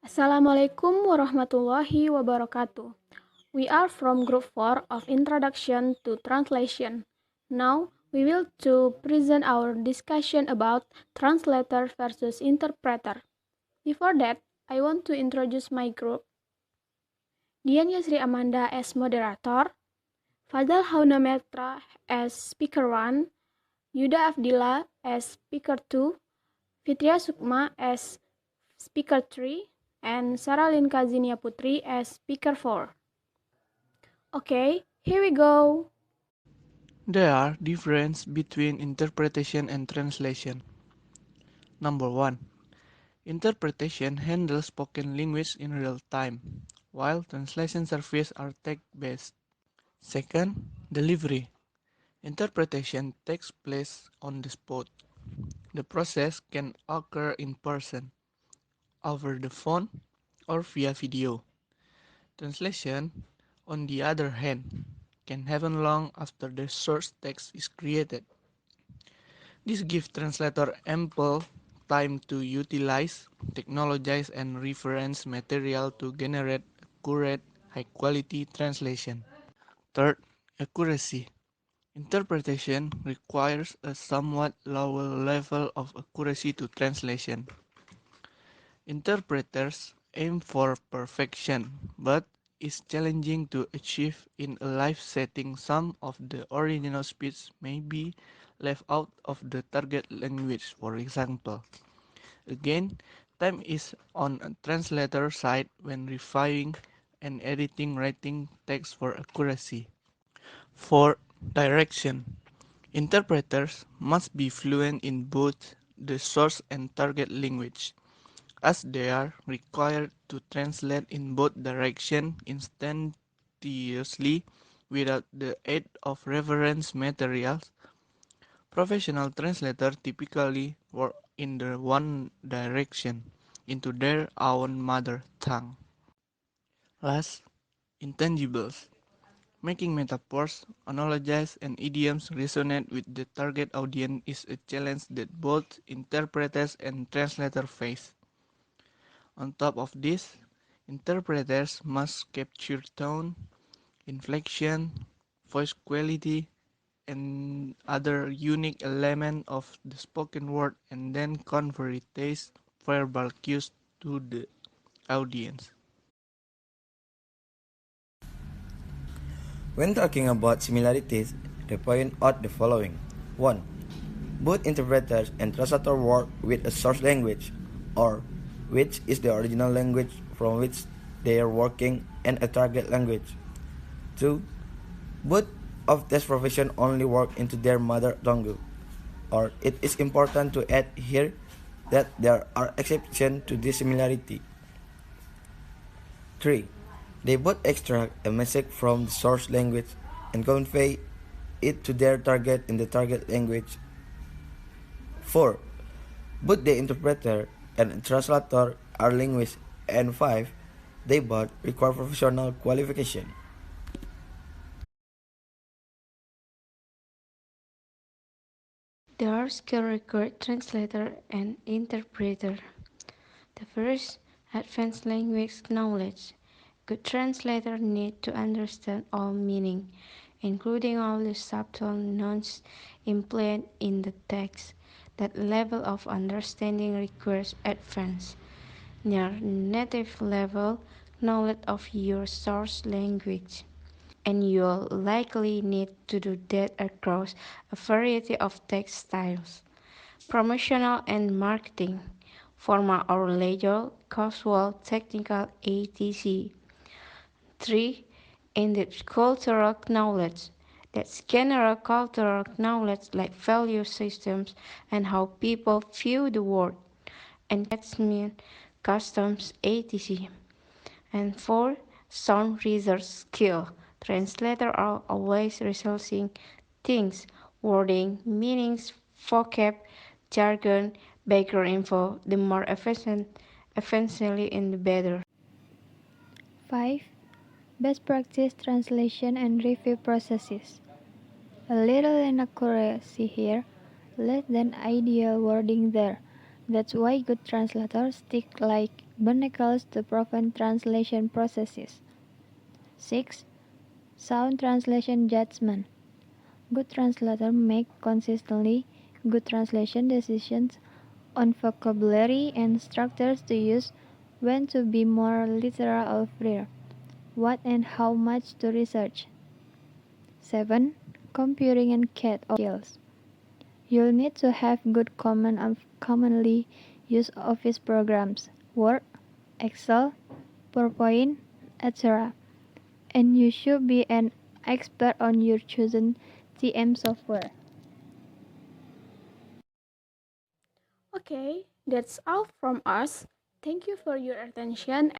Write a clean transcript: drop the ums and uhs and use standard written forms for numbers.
Assalamualaikum warahmatullahi wabarakatuh. We are from Group 4 of Introduction to Translation. Now, we will to present our discussion about translator versus interpreter. Before that, I want to introduce my group. Dian Yasri Amanda as moderator, Fadal Haunametra as speaker 1, Yuda Afdillah as speaker 2, Fitria Sukma as speaker 3, and Saralin Kazinia Putri as speaker 4. Okay, here we go. There are differences between interpretation and translation. Number 1. Interpretation handles spoken language in real time, while translation services are text-based. Second, delivery. Interpretation takes place on the spot. The process can occur in person, over the phone, or via video. Translation, on the other hand, can happen long after the source text is created. This gives translator ample time to utilize, technologize, and reference material to generate accurate, high-quality translation. Third, accuracy. Interpretation requires a somewhat lower level of accuracy to translation. Interpreters aim for perfection, but it's challenging to achieve in a live setting. Some of the original speech may be left out of the target language, for example. Again, time is on a translator side when reviewing and editing writing text for accuracy. For direction, interpreters must be fluent in both the source and target language, as they are required to translate in both directions instantaneously without the aid of reference materials. Professional translators typically work in the one direction, into their own mother tongue. Last, intangibles. Making metaphors, analogies, and idioms resonate with the target audience is a challenge that both interpreters and translators face. On top of this, interpreters must capture tone, inflection, voice quality, and other unique elements of the spoken word and then convey these verbal cues to the audience. When talking about similarities, they point out the following. 1. Both interpreters and translators work with a source language, or which is the original language from which they are working, and a target language. 2. Both of these professions only work into their mother tongue, or it is important to add here that there are exceptions to this similarity. 3. They both extract a message from the source language and convey it to their target in the target language. 4. Both the interpreter and translator are linguists. And 5. They both require professional qualification. There are skill required translator and interpreter. The first, advanced language knowledge. Good translator need to understand all meaning, including all the subtle nuances implied in the text. That level of understanding requires advanced, near native level knowledge of your source language. And you'll likely need to do that across a variety of text styles. Promotional and marketing, formal or legal, casual, technical, etc. 3. In-depth cultural knowledge. That's general cultural knowledge like value systems and how people view the world, engagement, customs, etc. And 4. Sound research skill. Translators are always researching things, wording, meanings, vocab, jargon, background info. The more efficient, efficiently in the better. 5. Best practice translation and review processes. A little inaccuracy here, less than ideal wording there. That's why good translators stick like barnacles to prevent translation processes. 6. Sound translation judgment. Good translators make consistently good translation decisions on vocabulary and structures to use, when to be more literal or freer, what and how much to research. 7. Computing and CAT skills. You'll need to have good common and commonly used office programs, Word, Excel, PowerPoint, etc. And you should be an expert on your chosen TM software. Okay, that's all from us. Thank you for your attention